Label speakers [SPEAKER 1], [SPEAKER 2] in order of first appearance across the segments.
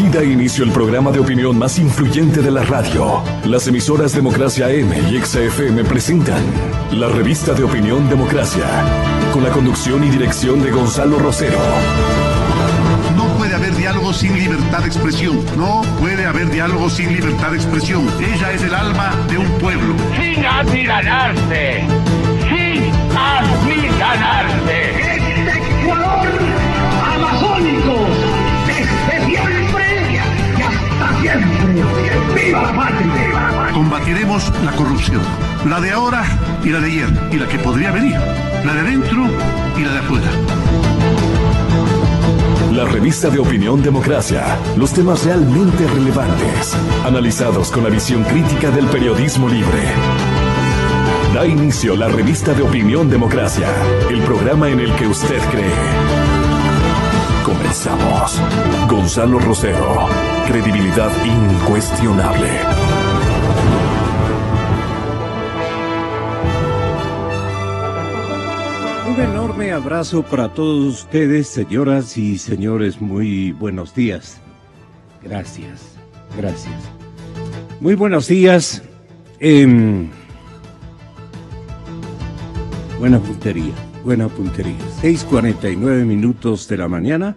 [SPEAKER 1] Aquí da inicio el programa de opinión más influyente de la radio. Las emisoras Democracia AM y XFM presentan la revista de opinión Democracia, con la conducción y dirección de Gonzalo Rosero.
[SPEAKER 2] No puede haber diálogo sin libertad de expresión. No puede haber diálogo sin libertad de expresión. Ella es el alma de un pueblo.
[SPEAKER 3] Sin amilanarse. Sin amilanarse.
[SPEAKER 4] Este Ecuador amazónico, desde siempre y hasta siempre. ¡Viva la patria!
[SPEAKER 2] Combatiremos la corrupción. La de ahora y la de ayer. Y la que podría venir. La de dentro y la de afuera.
[SPEAKER 1] La revista de opinión Democracia. Los temas realmente relevantes, analizados con la visión crítica del periodismo libre. Da inicio la revista de opinión Democracia, el programa en el que usted cree. Comenzamos. Gonzalo Rosero, credibilidad incuestionable.
[SPEAKER 5] Un enorme abrazo para todos ustedes, señoras y señores. Muy buenos días. Gracias. Muy buenos días. Buena puntería. 6:49 minutos de la mañana.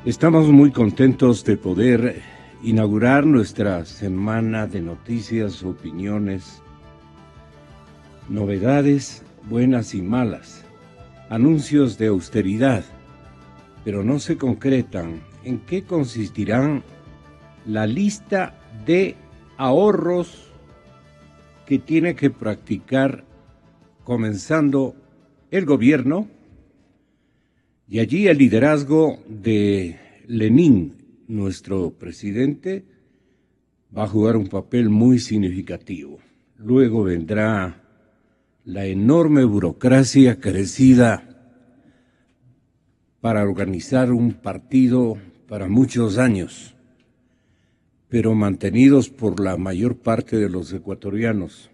[SPEAKER 5] Estamos muy contentos de poder inaugurar nuestra semana de noticias, opiniones, novedades buenas y malas, anuncios de austeridad, pero no se concretan. ¿En qué consistirán la lista de ahorros que tiene que practicar comenzando el gobierno? Y allí el liderazgo de Lenín, nuestro presidente, va a jugar un papel muy significativo. Luego vendrá la enorme burocracia crecida para organizar un partido para muchos años, pero mantenidos por la mayor parte de los ecuatorianos.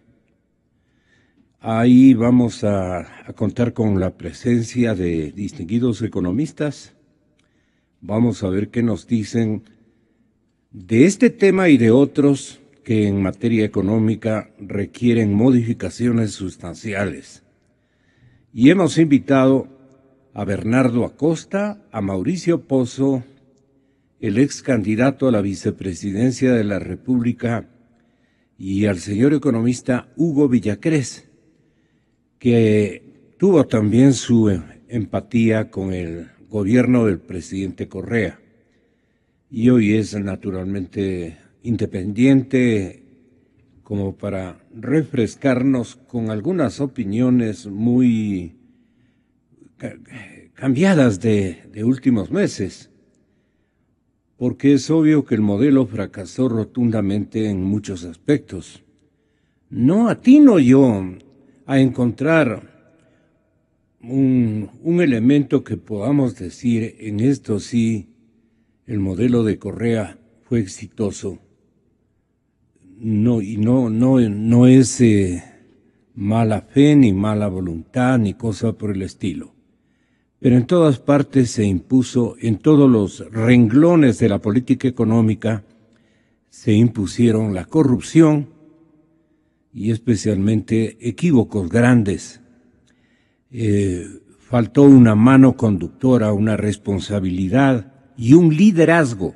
[SPEAKER 5] Ahí vamos a contar con la presencia de distinguidos economistas. Vamos a ver qué nos dicen de este tema y de otros que en materia económica requieren modificaciones sustanciales. Y hemos invitado a Bernardo Acosta, a Mauricio Pozo, el ex candidato a la vicepresidencia de la República, y al señor economista Hugo Villacrés, que tuvo también su empatía con el gobierno del presidente Correa, y hoy es naturalmente independiente, como para refrescarnos con algunas opiniones muy cambiadas de últimos meses, porque es obvio que el modelo fracasó rotundamente en muchos aspectos. No atino yo a encontrar un elemento que podamos decir: en esto sí, el modelo de Correa fue exitoso. No es mala fe, ni mala voluntad, ni cosa por el estilo. Pero en todas partes se impuso, en todos los renglones de la política económica, se impusieron la corrupción y especialmente equívocos grandes. Faltó una mano conductora, una responsabilidad y un liderazgo.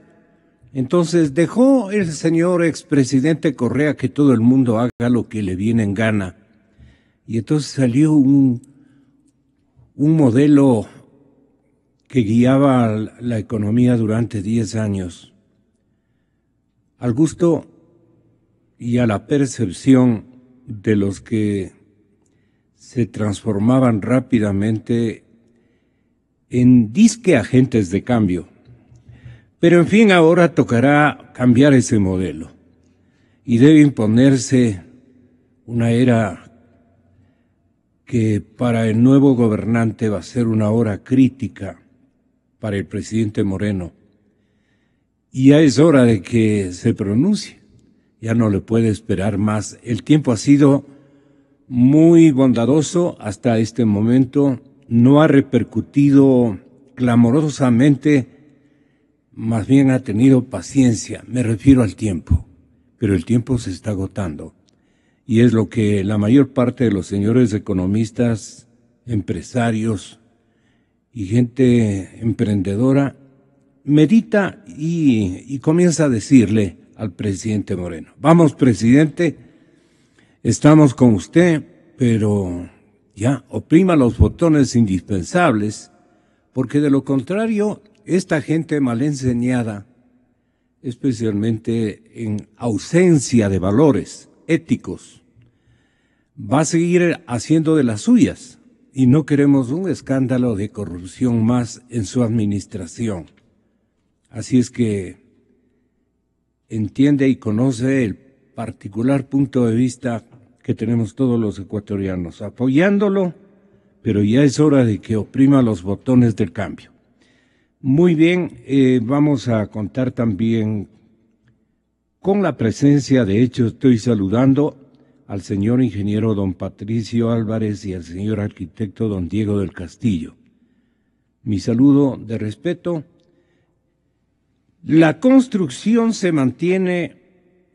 [SPEAKER 5] Entonces dejó el señor expresidente Correa que todo el mundo haga lo que le viene en gana. Y entonces salió un modelo que guiaba la economía durante 10 años, al gusto y a la percepción de los que se transformaban rápidamente en disque agentes de cambio. Pero en fin, ahora tocará cambiar ese modelo y debe imponerse una era que para el nuevo gobernante va a ser una hora crítica para el presidente Moreno. Y ya es hora de que se pronuncie, ya no le puede esperar más. El tiempo ha sido muy bondadoso hasta este momento, no ha repercutido clamorosamente más bien ha tenido paciencia, me refiero al tiempo, pero el tiempo se está agotando. Y es lo que la mayor parte de los señores economistas, empresarios y gente emprendedora medita y comienza a decirle al presidente Moreno: vamos, presidente, estamos con usted, pero ya oprima los botones indispensables, porque de lo contrario, esta gente mal enseñada, especialmente en ausencia de valores éticos, va a seguir haciendo de las suyas, y no queremos un escándalo de corrupción más en su administración. Así es que entiende y conoce el particular punto de vista que tenemos todos los ecuatorianos, apoyándolo, pero ya es hora de que oprima los botones del cambio. Muy bien, vamos a contar también con la presencia, de hecho estoy saludando al señor ingeniero don Patricio Álvarez y al señor arquitecto don Diego del Castillo. Mi saludo de respeto. La construcción se mantiene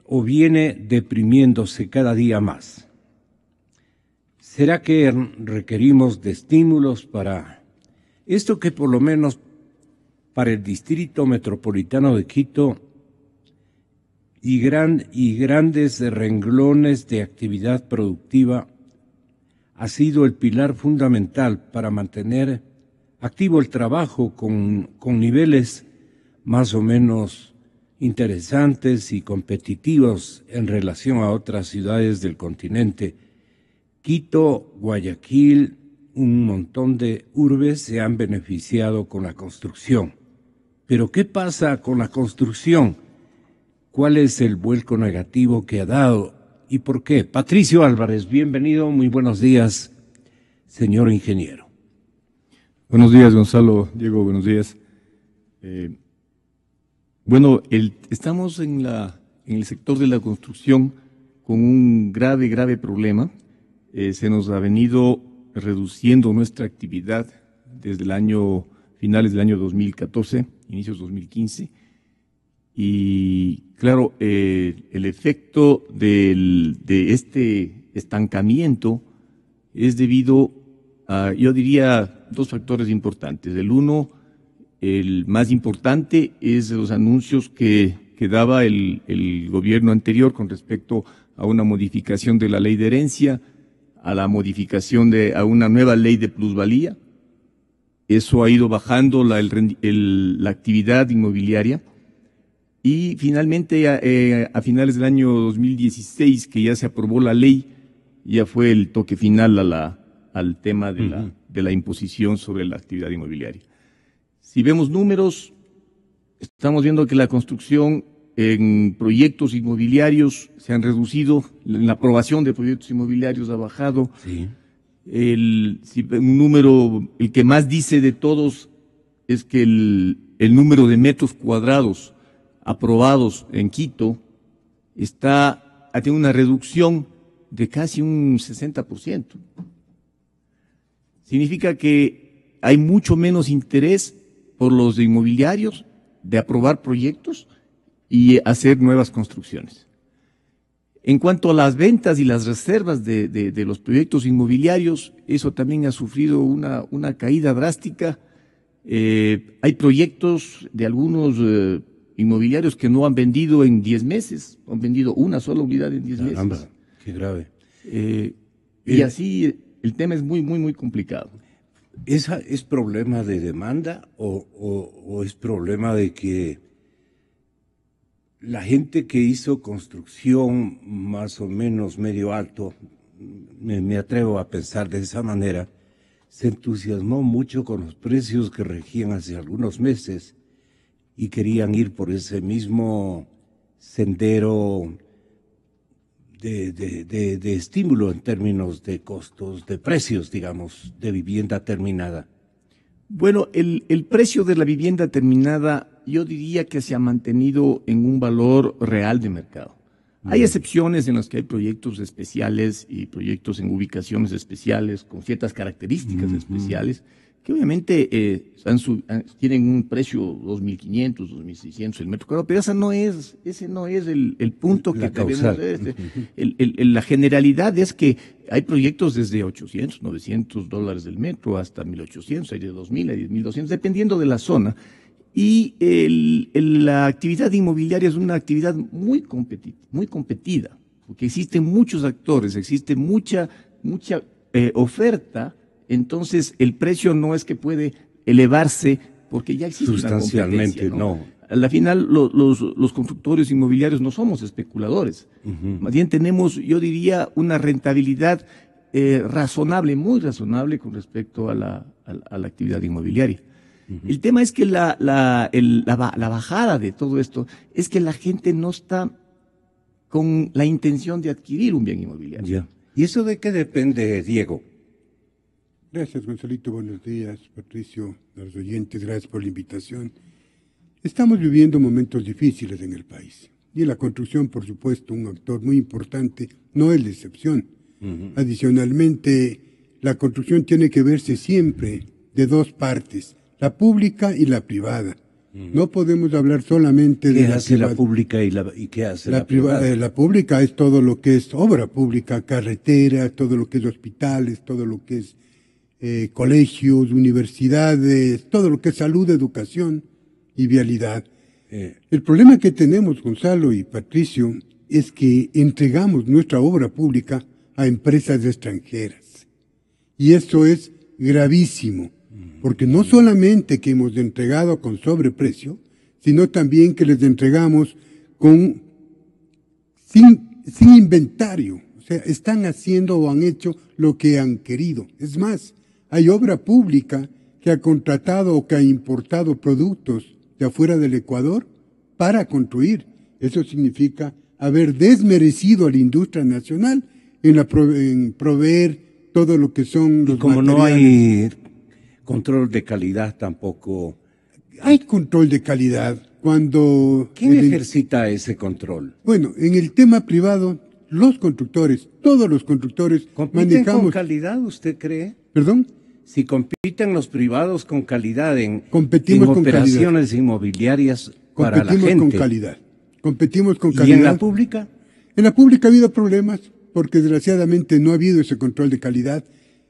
[SPEAKER 5] o viene deprimiéndose cada día más. ¿Será que requerimos de estímulos para esto que por lo menos para el Distrito Metropolitano de Quito y grandes renglones de actividad productiva ha sido el pilar fundamental para mantener activo el trabajo con niveles más o menos interesantes y competitivos en relación a otras ciudades del continente? Quito, Guayaquil, un montón de urbes se han beneficiado con la construcción. Pero ¿qué pasa con la construcción? ¿Cuál es el vuelco negativo que ha dado y por qué? Patricio Álvarez, bienvenido, muy buenos días, señor ingeniero.
[SPEAKER 6] Buenos días, Gonzalo, Diego, buenos días. Bueno, estamos en el sector de la construcción con un grave problema. Se nos ha venido reduciendo nuestra actividad desde finales del año 2014, inicios 2015, y claro, el efecto de este estancamiento es debido a, yo diría, dos factores importantes. El más importante es los anuncios que daba el gobierno anterior con respecto a una modificación de la ley de herencia, a la modificación a una nueva ley de plusvalía. Eso ha ido bajando la actividad inmobiliaria y finalmente a finales del año 2016, que ya se aprobó la ley, ya fue el toque final al tema de la imposición sobre la actividad inmobiliaria. Si vemos números, estamos viendo que la construcción en proyectos inmobiliarios se han reducido, la aprobación de proyectos inmobiliarios ha bajado.
[SPEAKER 5] Sí.
[SPEAKER 6] El que más dice de todos es que el número de metros cuadrados aprobados en Quito ha tenido una reducción de casi un 60%. Significa que hay mucho menos interés por los inmobiliarios de aprobar proyectos y hacer nuevas construcciones. En cuanto a las ventas y las reservas de los proyectos inmobiliarios, eso también ha sufrido una caída drástica. Hay proyectos de algunos inmobiliarios que no han vendido en 10 meses, han vendido una sola unidad en 10 meses.
[SPEAKER 5] Caramba, qué grave.
[SPEAKER 6] Y así el tema es muy complicado.
[SPEAKER 5] ¿Es problema de demanda o es problema de que la gente que hizo construcción más o menos medio alto, me atrevo a pensar de esa manera, se entusiasmó mucho con los precios que regían hace algunos meses y querían ir por ese mismo sendero de estímulo en términos de costos, de precios, digamos, de vivienda terminada?
[SPEAKER 6] Bueno, el precio de la vivienda terminada yo diría que se ha mantenido en un valor real de mercado. Hay excepciones en las que hay proyectos especiales y proyectos en ubicaciones especiales con ciertas características especiales que obviamente tienen un precio 2.500, 2.600 el metro cuadrado, pero ese no es el punto que debemos ver. La generalidad es que hay proyectos desde 800, 900 dólares del metro hasta 1.800, hay de 2.000, hay de 1.200, dependiendo de la zona. Y la actividad inmobiliaria es una actividad muy competida, porque existen muchos actores, existe mucha oferta. Entonces, el precio no es que puede elevarse porque ya existe
[SPEAKER 5] sustancialmente,
[SPEAKER 6] una competencia, ¿no? A la final, los constructores inmobiliarios no somos especuladores. Más bien tenemos, yo diría, una rentabilidad razonable, muy razonable con respecto a la actividad inmobiliaria. El tema es que la bajada de todo esto es que la gente no está con la intención de adquirir un bien inmobiliario.
[SPEAKER 5] Ya. ¿Y eso de qué depende, Diego?
[SPEAKER 7] Gracias, Gonzalito. Buenos días, Patricio, a los oyentes, gracias por la invitación. Estamos viviendo momentos difíciles en el país. Y la construcción, por supuesto, un actor muy importante, no es la excepción. Adicionalmente, la construcción tiene que verse siempre de dos partes, la pública y la privada. No podemos hablar solamente de
[SPEAKER 5] ¿Qué hace la pública y qué hace la privada?
[SPEAKER 7] La pública es todo lo que es obra pública, carreteras, todo lo que es hospitales, todo lo que es colegios, universidades, todo lo que es salud, educación y vialidad. El problema que tenemos, Gonzalo y Patricio, es que entregamos nuestra obra pública a empresas extranjeras. Y eso es gravísimo, porque no solamente que hemos entregado con sobreprecio, sino también que les entregamos sin inventario. O sea, están haciendo o han hecho lo que han querido. Es más, hay obra pública que ha contratado o que ha importado productos de afuera del Ecuador para construir. Eso significa haber desmerecido a la industria nacional en proveer todo lo que son los materiales. Y
[SPEAKER 5] como no hay control de calidad tampoco.
[SPEAKER 7] Hay control de calidad cuando...
[SPEAKER 5] ¿Quién ejercita ese control?
[SPEAKER 7] Bueno, en el tema privado, los constructores, todos los constructores
[SPEAKER 5] ¿Compiten con calidad, usted cree?
[SPEAKER 7] ¿Perdón?
[SPEAKER 5] Si compiten los privados con calidad en
[SPEAKER 7] operaciones
[SPEAKER 5] inmobiliarias para la gente.
[SPEAKER 7] Competimos con calidad.
[SPEAKER 5] ¿Y en la pública?
[SPEAKER 7] En la pública ha habido problemas porque desgraciadamente no ha habido ese control de calidad.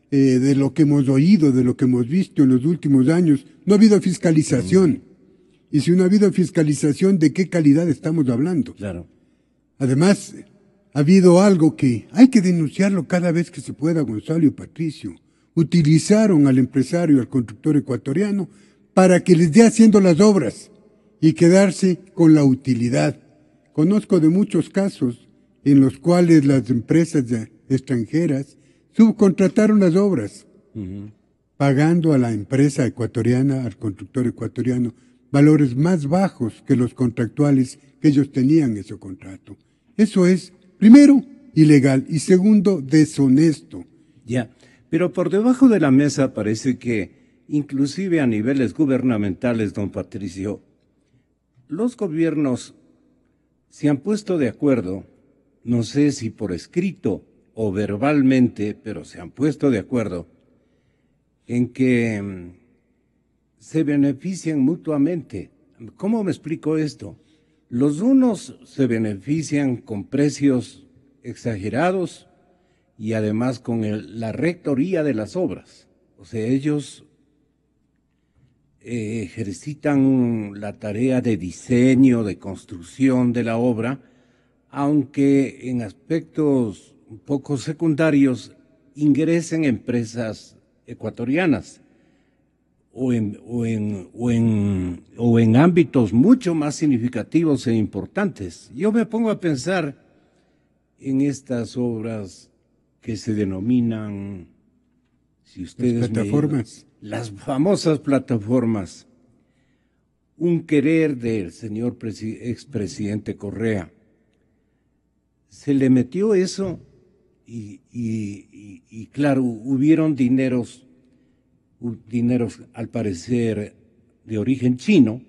[SPEAKER 7] De lo que hemos oído, de lo que hemos visto en los últimos años, no ha habido fiscalización. Y si no ha habido fiscalización, ¿de qué calidad estamos hablando?
[SPEAKER 5] Claro.
[SPEAKER 7] Además, ha habido algo que hay que denunciarlo cada vez que se pueda, Gonzalo y Patricio. Utilizaron al empresario, al constructor ecuatoriano, para que les dé haciendo las obras y quedarse con la utilidad. Conozco de muchos casos en los cuales las empresas extranjeras subcontrataron las obras, pagando a la empresa ecuatoriana, al constructor ecuatoriano, valores más bajos que los contractuales que ellos tenían en ese contrato. Eso es, primero, ilegal y segundo, deshonesto.
[SPEAKER 5] Ya, pero por debajo de la mesa parece que, inclusive a niveles gubernamentales, don Patricio, los gobiernos se han puesto de acuerdo, no sé si por escrito o verbalmente, pero se han puesto de acuerdo en que se benefician mutuamente. ¿Cómo me explico esto? Los unos se benefician con precios exagerados y además con la rectoría de las obras. O sea, ellos ejercitan la tarea de diseño, de construcción de la obra, aunque en aspectos un poco secundarios ingresen empresas ecuatorianas o en ámbitos mucho más significativos e importantes. Yo me pongo a pensar en estas obras que se denominan, si ustedes
[SPEAKER 7] plataformas.
[SPEAKER 5] Las famosas plataformas. Un querer del señor expresidente Correa. Se le metió eso y claro, hubieron dineros al parecer de origen chino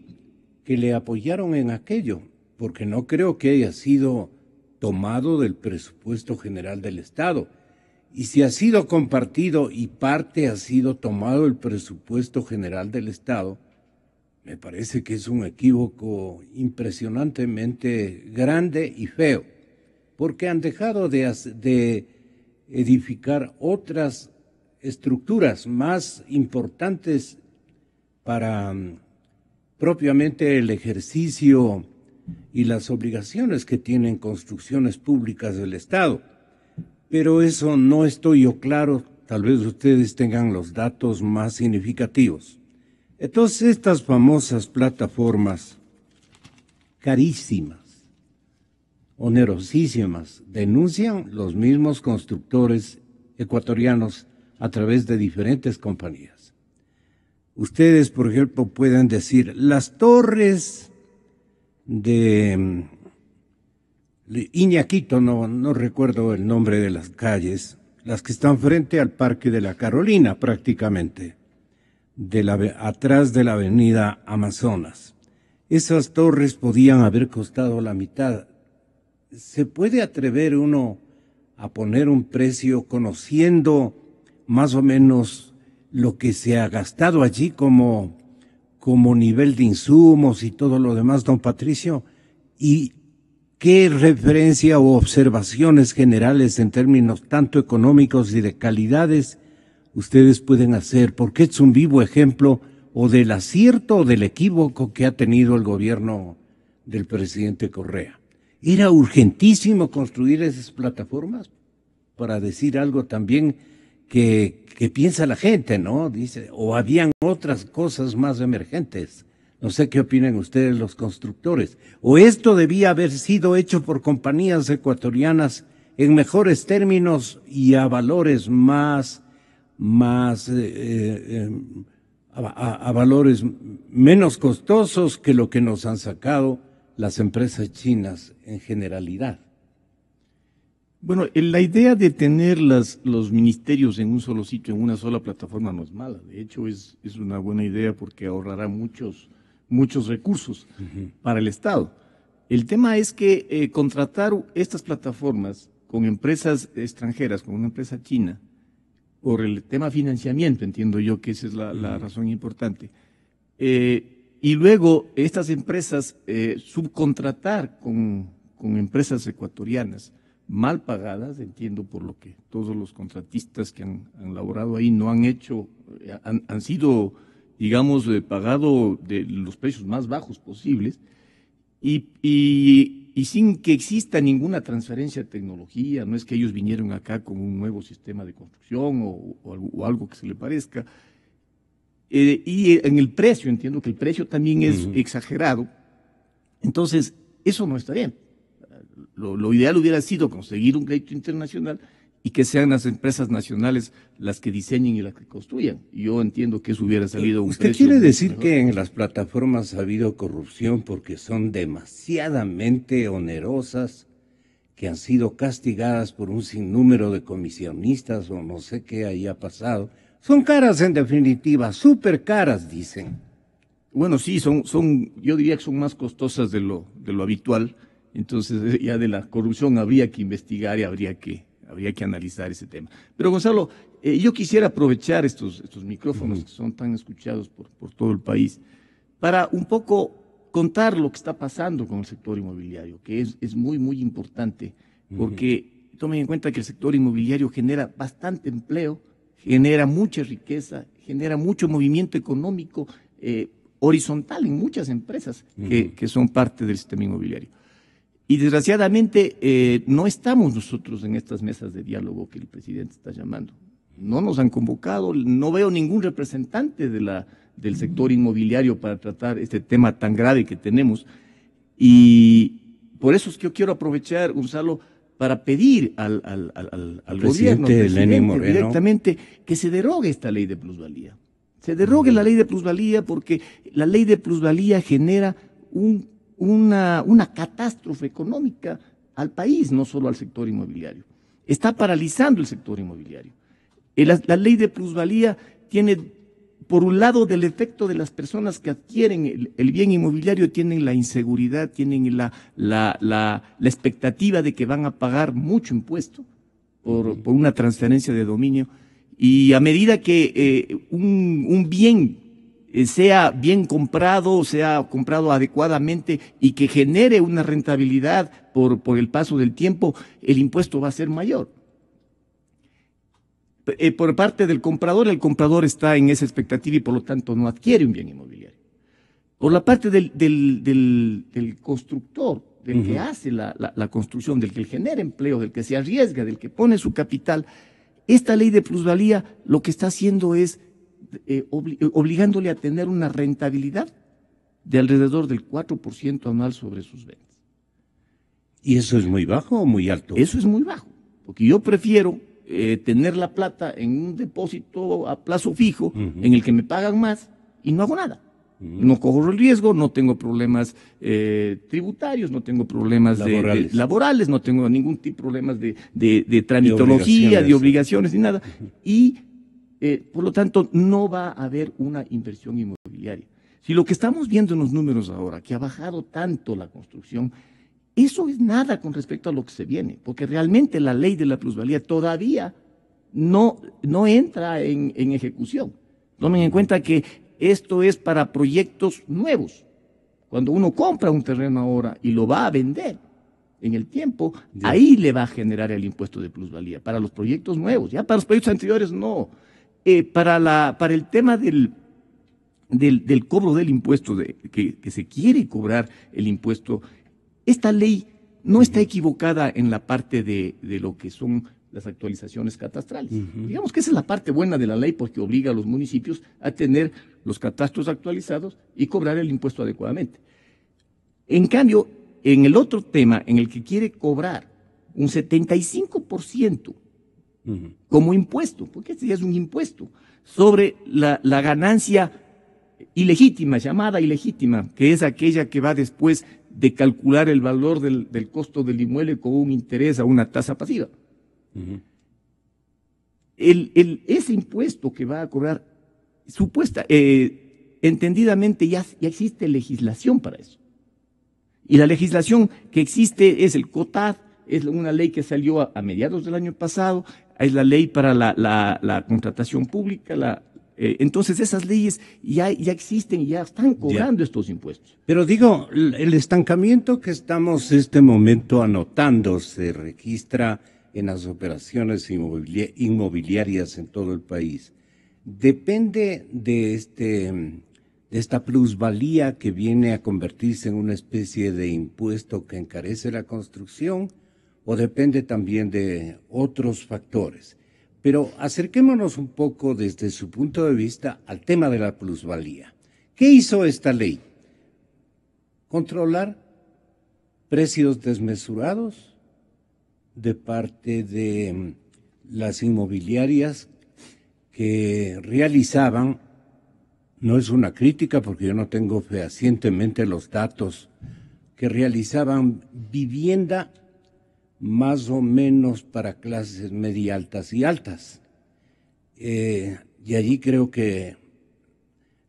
[SPEAKER 5] que le apoyaron en aquello, porque no creo que haya sido tomado del presupuesto general del Estado. Y si ha sido compartido y parte ha sido tomado el presupuesto general del Estado, me parece que es un equívoco impresionantemente grande y feo, porque han dejado de edificar otras estructuras más importantes para propiamente el ejercicio y las obligaciones que tienen construcciones públicas del Estado. Pero eso no estoy yo claro, tal vez ustedes tengan los datos más significativos. Entonces, estas famosas plataformas carísimas, onerosísimas, denuncian los mismos constructores ecuatorianos a través de diferentes compañías. Ustedes, por ejemplo, pueden decir, las torres de Iñaquito, no recuerdo el nombre de las calles, las que están frente al Parque de la Carolina prácticamente, atrás de la avenida Amazonas. Esas torres podían haber costado la mitad. ¿Se puede atrever uno a poner un precio conociendo más o menos lo que se ha gastado allí como nivel de insumos y todo lo demás, don Patricio? ¿Y qué referencia o observaciones generales en términos tanto económicos y de calidades ustedes pueden hacer? Porque es un vivo ejemplo o del acierto o del equívoco que ha tenido el gobierno del presidente Correa. Era urgentísimo construir esas plataformas, para decir algo también que piensa la gente, ¿no? Dice, o habían otras cosas más emergentes. No sé qué opinan ustedes los constructores. O esto debía haber sido hecho por compañías ecuatorianas en mejores términos y a valores a valores menos costosos que lo que nos han sacado las empresas chinas en generalidad.
[SPEAKER 6] Bueno, la idea de tener los ministerios en un solo sitio, en una sola plataforma, no es mala. De hecho, es una buena idea porque ahorrará muchos recursos para el Estado. El tema es que contratar estas plataformas con empresas extranjeras, con una empresa china, por el tema financiamiento, entiendo yo que esa es la razón importante. Y luego estas empresas subcontratar con empresas ecuatorianas mal pagadas, entiendo por lo que todos los contratistas que han laborado ahí no han hecho, han sido, digamos, pagado de los precios más bajos posibles y sin que exista ninguna transferencia de tecnología. No es que ellos vinieron acá con un nuevo sistema de construcción o algo que se le parezca. Y en el precio, entiendo que el precio también es exagerado. Entonces, eso no está bien. Lo ideal hubiera sido conseguir un crédito internacional y que sean las empresas nacionales las que diseñen y las que construyan. Yo entiendo que eso hubiera salido un precio.
[SPEAKER 5] ¿Usted quiere decir que en las plataformas ha habido corrupción porque son demasiadamente onerosas, que han sido castigadas por un sinnúmero de comisionistas o no sé qué haya pasado? Son caras en definitiva, súper caras, dicen.
[SPEAKER 6] Bueno, sí, yo diría que son más costosas de lo habitual. Entonces ya de la corrupción habría que investigar y habría que analizar ese tema. Pero Gonzalo, yo quisiera aprovechar estos micrófonos que son tan escuchados por todo el país para un poco contar lo que está pasando con el sector inmobiliario, que es muy, muy importante, porque tomen en cuenta que el sector inmobiliario genera bastante empleo, genera mucha riqueza, genera mucho movimiento económico horizontal en muchas empresas que son parte del sistema inmobiliario. Y desgraciadamente no estamos nosotros en estas mesas de diálogo que el presidente está llamando. No nos han convocado, no veo ningún representante del sector inmobiliario para tratar este tema tan grave que tenemos. Y por eso es que yo quiero aprovechar, Gonzalo, para pedir al gobierno, al presidente directamente, que se derogue esta ley de plusvalía. Se derogue la ley de plusvalía porque la ley de plusvalía genera una catástrofe económica al país, no solo al sector inmobiliario. Está paralizando el sector inmobiliario. La ley de plusvalía tiene, por un lado, del efecto de las personas que adquieren el bien inmobiliario, tienen la inseguridad, tienen la expectativa de que van a pagar mucho impuesto, por una transferencia de dominio. Y a medida que un bien sea bien comprado, sea comprado adecuadamente y que genere una rentabilidad por el paso del tiempo, el impuesto va a ser mayor. Por parte del comprador, el comprador está en esa expectativa y por lo tanto no adquiere un bien inmobiliario. Por la parte del constructor, del que hace la construcción, del que genera empleo, del que se arriesga, del que pone su capital, esta ley de plusvalía lo que está haciendo es obligándole a tener una rentabilidad de alrededor del 4% anual sobre sus ventas.
[SPEAKER 5] ¿Y eso es muy bajo o muy alto?
[SPEAKER 6] Eso es muy bajo, porque yo prefiero tener la plata en un depósito a plazo fijo, en el que me pagan más y no hago nada. No corro el riesgo, no tengo problemas tributarios, no tengo problemas laborales, no tengo ningún tipo de problemas de tramitología, de obligaciones ni nada. Y por lo tanto no va a haber una inversión inmobiliaria. Si lo que estamos viendo en los números ahora, que ha bajado tanto la construcción, eso es nada con respecto a lo que se viene, porque realmente la ley de la plusvalía todavía no entra en ejecución. Tomen en cuenta que esto es para proyectos nuevos. Cuando uno compra un terreno ahora y lo va a vender en el tiempo, ahí le va a generar el impuesto de plusvalía, para los proyectos nuevos. Ya para los proyectos anteriores no. Para el tema del cobro del impuesto, que se quiere cobrar el impuesto, esta ley no está equivocada en la parte de lo que son las actualizaciones catastrales. Digamos que esa es la parte buena de la ley, porque obliga a los municipios a tener los catastros actualizados y cobrar el impuesto adecuadamente. En cambio, en el otro tema, en el que quiere cobrar un 75% como impuesto, porque este ya es un impuesto, sobre la ganancia ilegítima, llamada ilegítima, que es aquella que va después de calcular el valor del costo del inmueble con un interés a una tasa pasiva. Ese impuesto que va a cobrar, entendidamente ya existe legislación para eso. Y la legislación que existe es el COTAD, es una ley que salió a mediados del año pasado, es la ley para la contratación pública, entonces esas leyes ya existen y ya están cobrando estos impuestos.
[SPEAKER 5] Pero digo, el estancamiento que estamos en este momento anotando se registra en las operaciones inmobiliarias en todo el país. ¿Depende de esta plusvalía que viene a convertirse en una especie de impuesto que encarece la construcción, o depende también de otros factores? Pero acerquémonos un poco desde su punto de vista al tema de la plusvalía. ¿Qué hizo esta ley? Controlar precios desmesurados de parte de las inmobiliarias que realizaban, no es una crítica porque yo no tengo fehacientemente los datos, que realizaban vivienda más o menos para clases media altas y altas. Y allí creo que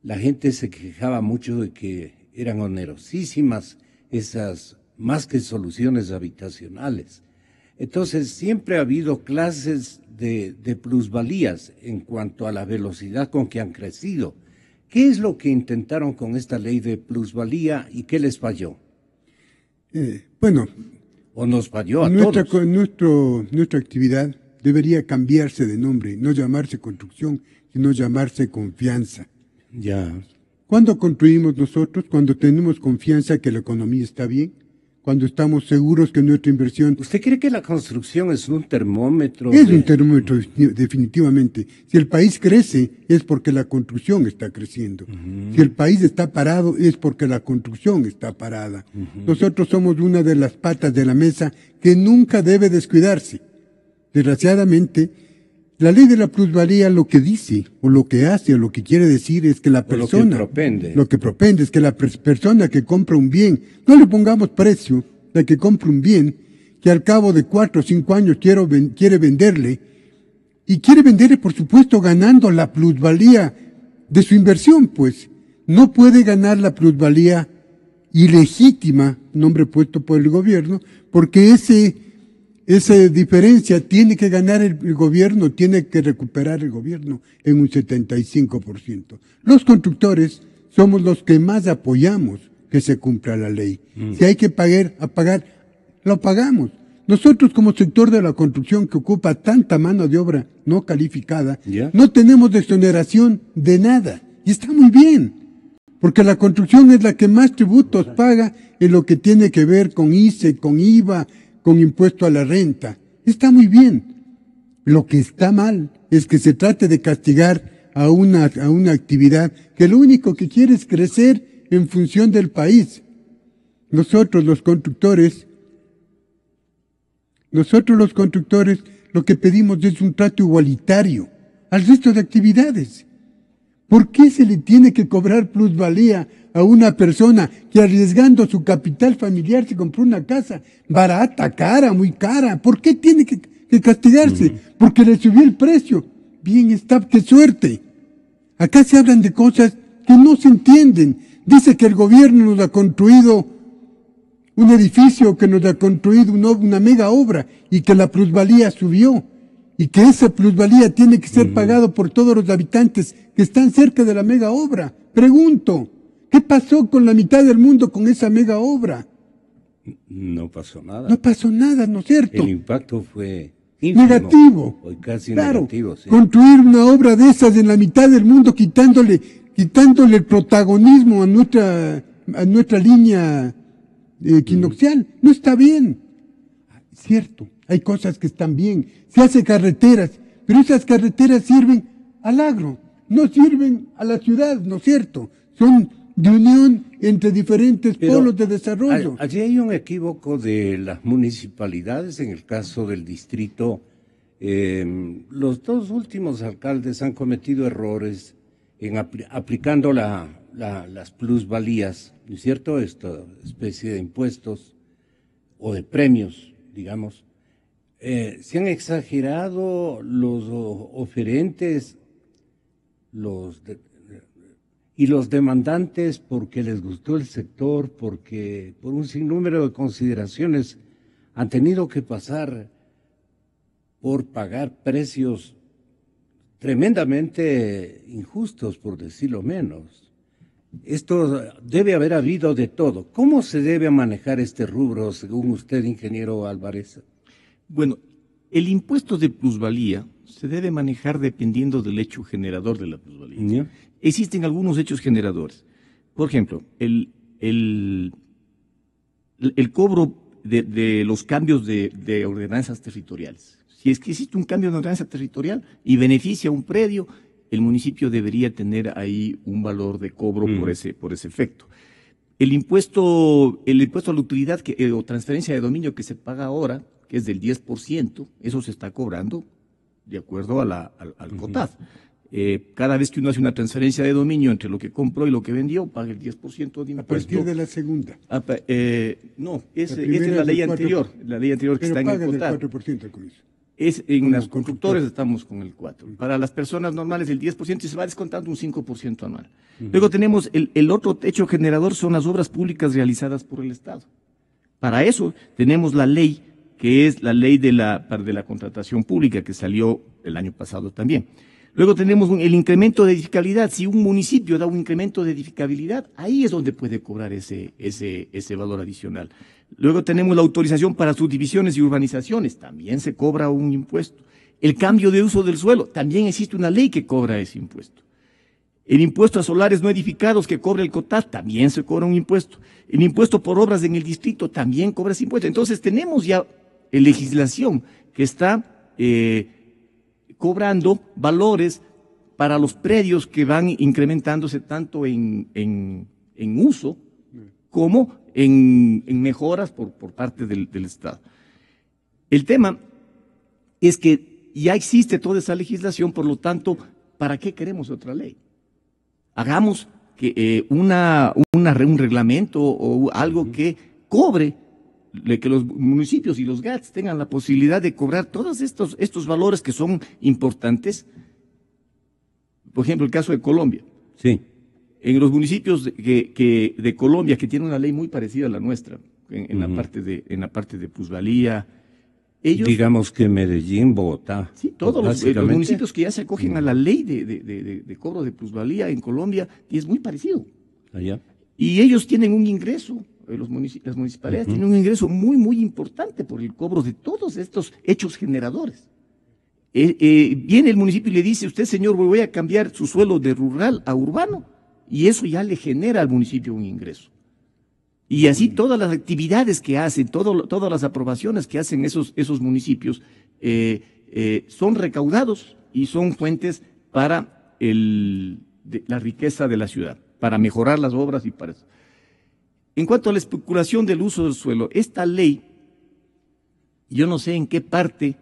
[SPEAKER 5] la gente se quejaba mucho de que eran onerosísimas esas, más que soluciones habitacionales. Entonces siempre ha habido clases de plusvalías en cuanto a la velocidad con que han crecido. ¿Qué es lo que intentaron con esta ley de plusvalía y qué les falló? ¿O nos falló a todos?
[SPEAKER 7] Nuestra actividad debería cambiarse de nombre, no llamarse construcción, sino llamarse confianza.
[SPEAKER 5] Ya.
[SPEAKER 7] ¿Cuándo construimos nosotros? Cuando tenemos confianza que la economía está bien, cuando estamos seguros que nuestra inversión...
[SPEAKER 5] ¿Usted cree que la construcción es un termómetro?
[SPEAKER 7] Es un termómetro, definitivamente. Si el país crece, es porque la construcción está creciendo. Si el país está parado, es porque la construcción está parada. Nosotros somos una de las patas de la mesa que nunca debe descuidarse. Desgraciadamente, la ley de la plusvalía lo que dice, o lo que hace, o lo que quiere decir es que la persona... Lo que propende es que la persona que compra un bien, no le pongamos precio, la que compra un bien, que al cabo de 4 o 5 años quiere venderle, y quiere venderle, por supuesto, ganando la plusvalía de su inversión, pues. No puede ganar la plusvalía ilegítima, nombre puesto por el gobierno, porque esa diferencia tiene que ganar el gobierno, tiene que recuperar el gobierno en un 75%. Los constructores somos los que más apoyamos que se cumpla la ley. Si hay que pagar, lo pagamos. Nosotros como sector de la construcción que ocupa tanta mano de obra no calificada, no tenemos exoneración de nada. Y está muy bien, porque la construcción es la que más tributos paga en lo que tiene que ver con ICE, con IVA, con impuesto a la renta. Está muy bien. Lo que está mal es que se trate de castigar a una actividad que lo único que quiere es crecer en función del país. Nosotros los constructores, lo que pedimos es un trato igualitario al resto de actividades. ¿Por qué se le tiene que cobrar plusvalía a una persona que arriesgando su capital familiar se compró una casa barata, cara, muy cara? ¿Por qué tiene que castigarse? Porque le subió el precio. Bien está, qué suerte. Acá se hablan de cosas que no se entienden. Dice que el gobierno nos ha construido un edificio, que nos ha construido una mega obra y que la plusvalía subió y que esa plusvalía tiene que ser pagado por todos los habitantes que están cerca de la mega obra. Pregunto, ¿qué pasó con la mitad del mundo con esa mega obra?
[SPEAKER 5] No pasó nada.
[SPEAKER 7] No pasó nada, ¿no es cierto?
[SPEAKER 5] El impacto fue ínfimo,
[SPEAKER 7] negativo.
[SPEAKER 5] Hoy casi
[SPEAKER 7] claro,
[SPEAKER 5] negativo, sí.
[SPEAKER 7] Construir una obra de esas en la mitad del mundo quitándole el protagonismo a nuestra línea equinoccial, no está bien. Cierto, hay cosas que están bien. Se hace carreteras, pero esas carreteras sirven al agro, no sirven a la ciudad, ¿no es cierto? Son de unión entre diferentes polos de desarrollo.
[SPEAKER 5] Allí hay un equívoco de las municipalidades, en el caso del distrito. Los dos últimos alcaldes han cometido errores en aplicando las plusvalías, ¿no es cierto? Esta especie de impuestos o de premios, digamos. Se han exagerado los oferentes, y los demandantes porque les gustó el sector, porque por un sinnúmero de consideraciones han tenido que pasar por pagar precios tremendamente injustos, por decirlo menos. Esto debe haber habido de todo. ¿Cómo se debe manejar este rubro, según usted, ingeniero Álvarez?
[SPEAKER 6] Bueno, el impuesto de plusvalía se debe manejar dependiendo del hecho generador de la plusvalía. Existen algunos hechos generadores. Por ejemplo, el cobro de los cambios de ordenanzas territoriales. Si es que existe un cambio de ordenanza territorial y beneficia a un predio, el municipio debería tener ahí un valor de cobro por ese efecto. El impuesto a la utilidad o transferencia de dominio que se paga ahora, que es del 10%, eso se está cobrando de acuerdo al COTAD. Cada vez que uno hace una transferencia de dominio entre lo que compró y lo que vendió, paga el 10% de impuesto.
[SPEAKER 7] A partir de la segunda.
[SPEAKER 6] No, esa es la ley anterior, que está en el COTAD.
[SPEAKER 7] Pero paga del 4% con eso.
[SPEAKER 6] En las constructores estamos con el 4%. Para las personas normales el 10% y se va descontando un 5% anual. Luego tenemos el otro hecho generador, son las obras públicas realizadas por el Estado. Para eso tenemos la ley, que es la ley de la contratación pública, que salió el año pasado también. Luego tenemos el incremento de edificabilidad. Si un municipio da un incremento de edificabilidad, ahí es donde puede cobrar ese valor adicional. Luego tenemos la autorización para subdivisiones y urbanizaciones, también se cobra un impuesto. El cambio de uso del suelo, también existe una ley que cobra ese impuesto. El impuesto a solares no edificados que cobra el COTAD, también se cobra un impuesto. El impuesto por obras en el distrito también cobra ese impuesto. Entonces tenemos ya legislación que está cobrando valores para los predios que van incrementándose tanto en uso como en mejoras por parte del Estado. El tema es que ya existe toda esa legislación, por lo tanto, ¿para qué queremos otra ley? Hagamos que un reglamento o algo que cobre, que los municipios y los GATS tengan la posibilidad de cobrar todos estos valores que son importantes. Por ejemplo, el caso de Colombia.
[SPEAKER 5] Sí.
[SPEAKER 6] En los municipios de Colombia, que tienen una ley muy parecida a la nuestra, en la parte de plusvalía, Ellos,
[SPEAKER 5] digamos que Medellín, Bogotá.
[SPEAKER 6] Sí, todos los municipios que ya se acogen a la ley de cobro de plusvalía en Colombia, y es muy parecido.
[SPEAKER 5] Allá.
[SPEAKER 6] Y ellos tienen un ingreso, las municipalidades tienen un ingreso muy, muy importante por el cobro de todos estos hechos generadores. Viene el municipio y le dice, usted, señor, voy a cambiar su suelo de rural a urbano, y eso ya le genera al municipio un ingreso. Y así todas las actividades que hacen, todas las aprobaciones que hacen esos municipios son recaudados y son fuentes para la riqueza de la ciudad, para mejorar las obras y para eso. En cuanto a la especulación del uso del suelo, esta ley, yo no sé en qué parte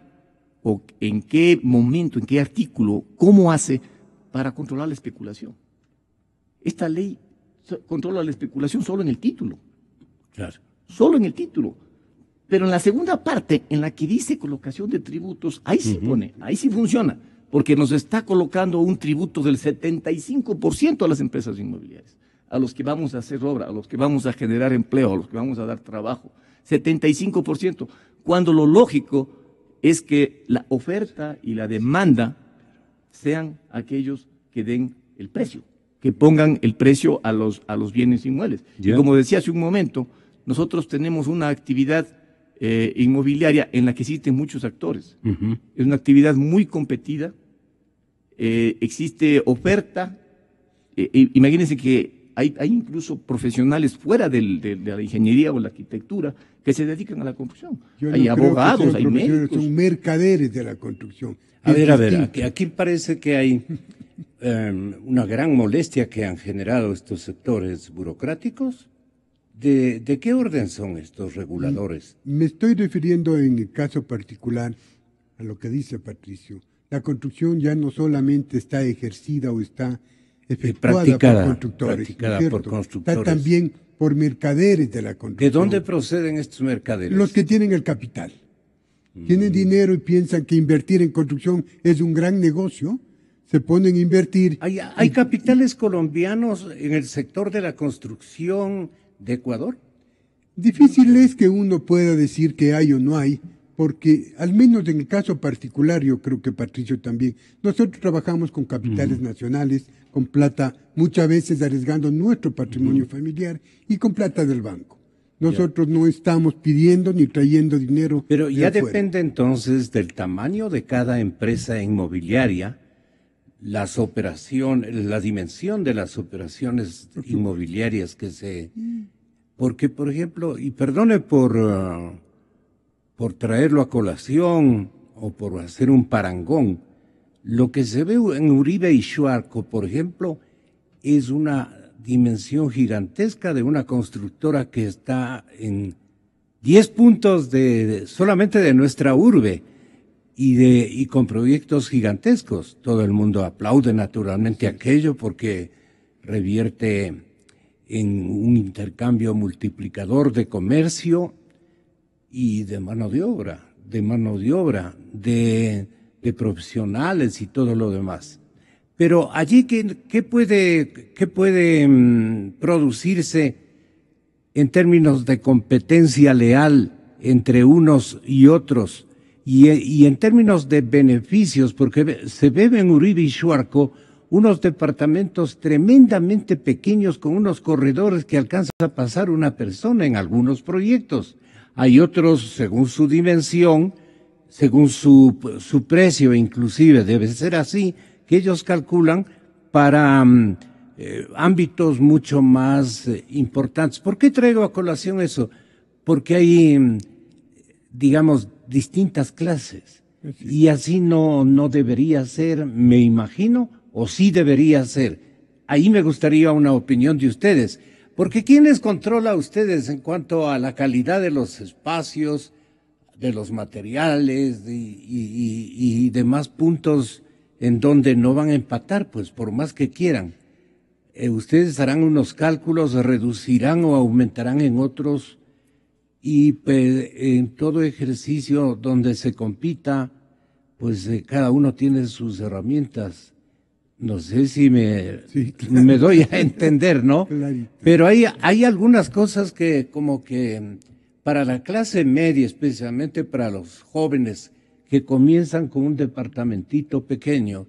[SPEAKER 6] o en qué momento, en qué artículo, cómo hace para controlar la especulación. Esta ley controla la especulación solo en el título.
[SPEAKER 5] Claro.
[SPEAKER 6] Solo en el título. Pero en la segunda parte, en la que dice colocación de tributos, ahí sí pone, ahí sí funciona, porque nos está colocando un tributo del 75% a las empresas inmobiliarias, a los que vamos a hacer obra, a los que vamos a generar empleo, a los que vamos a dar trabajo. 75%, cuando lo lógico es que la oferta y la demanda sean aquellos que den el precio, que pongan el precio a los bienes inmuebles.
[SPEAKER 5] Yeah.
[SPEAKER 6] Y como decía hace un momento, nosotros tenemos una actividad inmobiliaria en la que existen muchos actores. Es una actividad muy competida, existe oferta, imagínense que hay incluso profesionales fuera de la ingeniería o la arquitectura que se dedican a la construcción. Hay abogados, hay médicos.
[SPEAKER 7] Son mercaderes de la construcción.
[SPEAKER 5] A ver, aquí parece que hay una gran molestia que han generado estos sectores burocráticos. ¿De qué orden son estos reguladores?
[SPEAKER 7] Me estoy refiriendo en el caso particular a lo que dice Patricio. La construcción ya no solamente está ejercida o está efectuada por constructores, está también por mercaderes de la construcción.
[SPEAKER 5] ¿De dónde proceden estos mercaderes?
[SPEAKER 7] Los que tienen el capital. Tienen dinero y piensan que invertir en construcción es un gran negocio, se ponen a invertir.
[SPEAKER 5] ¿Hay capitales colombianos en el sector de la construcción de Ecuador?
[SPEAKER 7] Difícil es que uno pueda decir que hay o no hay, porque al menos en el caso particular, yo creo que Patricio también, nosotros trabajamos con capitales nacionales, con plata, muchas veces arriesgando nuestro patrimonio familiar y con plata del banco. Nosotros no estamos pidiendo ni trayendo dinero.
[SPEAKER 5] Pero ya
[SPEAKER 7] afuera.
[SPEAKER 5] depende entonces del tamaño de cada empresa inmobiliaria, la dimensión de las operaciones inmobiliarias que se... Porque, por ejemplo, y perdone por traerlo a colación o por hacer un parangón, lo que se ve en Uribe y Shuarco, por ejemplo, es una dimensión gigantesca de una constructora que está en 10 puntos solamente de nuestra urbe y con proyectos gigantescos. Todo el mundo aplaude naturalmente aquello porque revierte en un intercambio multiplicador de comercio y de mano de obra, de profesionales y todo lo demás. Pero allí, ¿qué puede producirse en términos de competencia leal entre unos y otros? Y en términos de beneficios, porque se ve en Uribe y Shuarco unos departamentos tremendamente pequeños con unos corredores que alcanza a pasar una persona en algunos proyectos. Hay otros, según su dimensión, según su precio inclusive, debe ser así, que ellos calculan para ámbitos mucho más importantes. ¿Por qué traigo a colación eso? Porque hay, digamos, distintas clases. Y así no debería ser, me imagino, o sí debería ser. Ahí me gustaría una opinión de ustedes. Porque ¿quién les controla a ustedes en cuanto a la calidad de los espacios, de los materiales y demás puntos en donde no van a empatar, pues por más que quieran? Ustedes harán unos cálculos, reducirán o aumentarán en otros, y pues, en todo ejercicio donde se compita, pues cada uno tiene sus herramientas. No sé si me doy a entender, ¿no?
[SPEAKER 7] Clarito.
[SPEAKER 5] Pero hay algunas cosas que como que para la clase media, especialmente para los jóvenes que comienzan con un departamentito pequeño,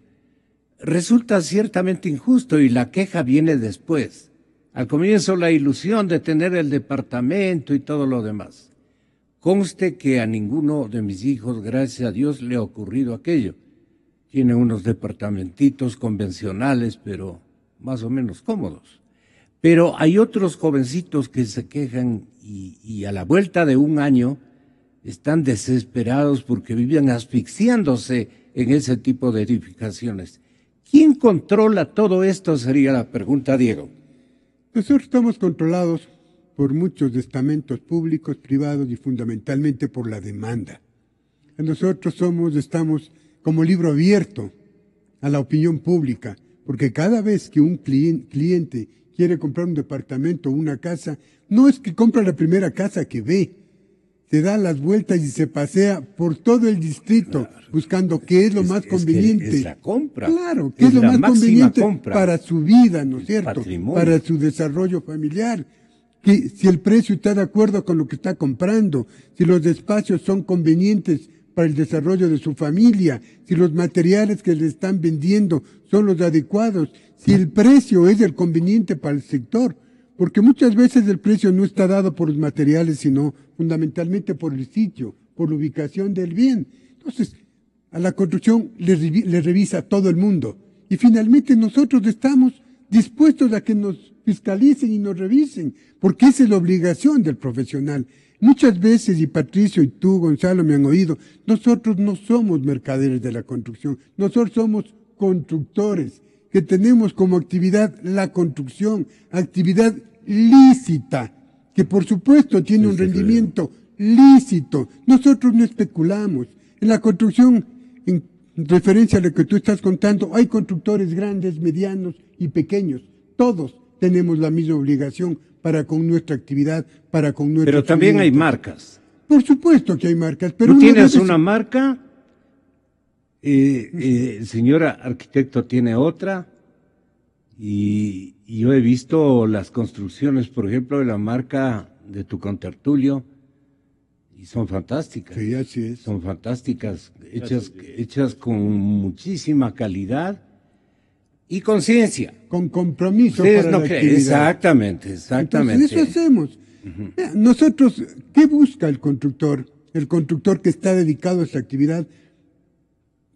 [SPEAKER 5] resulta ciertamente injusto y la queja viene después. Al comienzo la ilusión de tener el departamento y todo lo demás. Conste que a ninguno de mis hijos, gracias a Dios, le ha ocurrido aquello. Tienen unos departamentitos convencionales, pero más o menos cómodos. Pero hay otros jovencitos que se quejan y a la vuelta de un año están desesperados porque vivían asfixiándose en ese tipo de edificaciones. ¿Quién controla todo esto? Sería la pregunta, Diego.
[SPEAKER 7] Nosotros estamos controlados por muchos estamentos públicos, privados y fundamentalmente por la demanda. Nosotros estamos como libro abierto a la opinión pública, porque cada vez que un cliente quiere comprar un departamento o una casa, no es que compra la primera casa que ve, se da las vueltas y se pasea por todo el distrito buscando qué es lo más conveniente.
[SPEAKER 5] Es la compra.
[SPEAKER 7] Claro, qué es lo más conveniente
[SPEAKER 5] compra
[SPEAKER 7] para su vida, ¿no es cierto?
[SPEAKER 5] Patrimonio.
[SPEAKER 7] Para su desarrollo familiar. Que si el precio está de acuerdo con lo que está comprando, si los espacios son convenientes para el desarrollo de su familia, si los materiales que le están vendiendo son los adecuados, si el precio es el conveniente para el sector, porque muchas veces el precio no está dado por los materiales, sino fundamentalmente por el sitio, por la ubicación del bien. Entonces, a la construcción le revisa todo el mundo. Y finalmente nosotros estamos dispuestos a que nos fiscalicen y nos revisen, porque esa es la obligación del profesional. Muchas veces, y Patricio y tú, Gonzalo, me han oído, nosotros no somos mercaderes de la construcción, nosotros somos constructores, que tenemos como actividad la construcción, actividad lícita, que por supuesto tiene un rendimiento lícito. Nosotros no especulamos. En la construcción, en referencia a lo que tú estás contando, hay constructores grandes, medianos y pequeños. Todos tenemos la misma obligación para con nuestra actividad, para con nuestra...
[SPEAKER 5] Pero también hay marcas.
[SPEAKER 7] Por supuesto que hay marcas. Pero
[SPEAKER 5] ¿Tú tienes una marca? El señor arquitecto tiene otra. Y yo he visto las construcciones, por ejemplo, de la marca de tu contertulio, y son fantásticas.
[SPEAKER 7] Sí, así es.
[SPEAKER 5] Son fantásticas, hechas con muchísima calidad y conciencia.
[SPEAKER 7] Con compromiso
[SPEAKER 5] Ustedes
[SPEAKER 7] para
[SPEAKER 5] no
[SPEAKER 7] la
[SPEAKER 5] creen.
[SPEAKER 7] actividad.
[SPEAKER 5] Exactamente.
[SPEAKER 7] Entonces, eso hacemos. Nosotros, ¿qué busca el constructor? El constructor que está dedicado a esta actividad,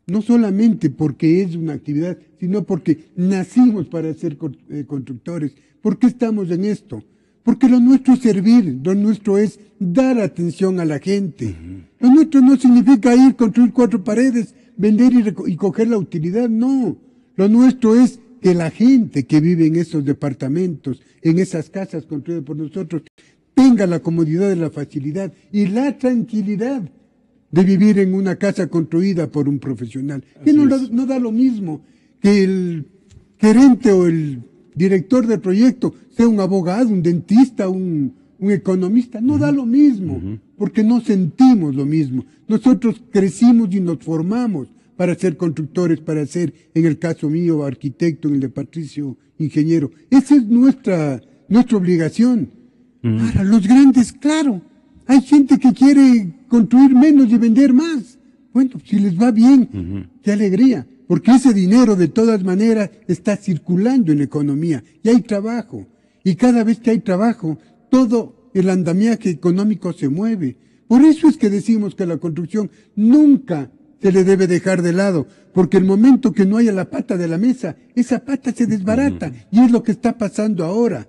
[SPEAKER 7] no solamente porque es una actividad, sino porque nacimos para ser constructores. ¿Por qué estamos en esto? Porque lo nuestro es servir, lo nuestro es dar atención a la gente. Lo nuestro no significa ir, construir 4 paredes, vender y coger la utilidad, no. Lo nuestro es que la gente que vive en esos departamentos, en esas casas construidas por nosotros, tenga la comodidad y la facilidad y la tranquilidad de vivir en una casa construida por un profesional. Que no da lo mismo que el gerente o el director del proyecto sea un abogado, un dentista, un economista. No da lo mismo, porque no sentimos lo mismo. Nosotros crecimos y nos formamos para ser constructores, para ser, en el caso mío, arquitecto, en el de Patricio, ingeniero. Esa es nuestra obligación. Ahora, los grandes, claro, hay gente que quiere construir menos y vender más. Bueno, si les va bien, qué alegría, porque ese dinero de todas maneras está circulando en la economía y hay trabajo. Y cada vez que hay trabajo, todo el andamiaje económico se mueve. Por eso es que decimos que la construcción nunca se le debe dejar de lado, porque el momento que no haya la pata de la mesa, esa pata se desbarata, y es lo que está pasando ahora.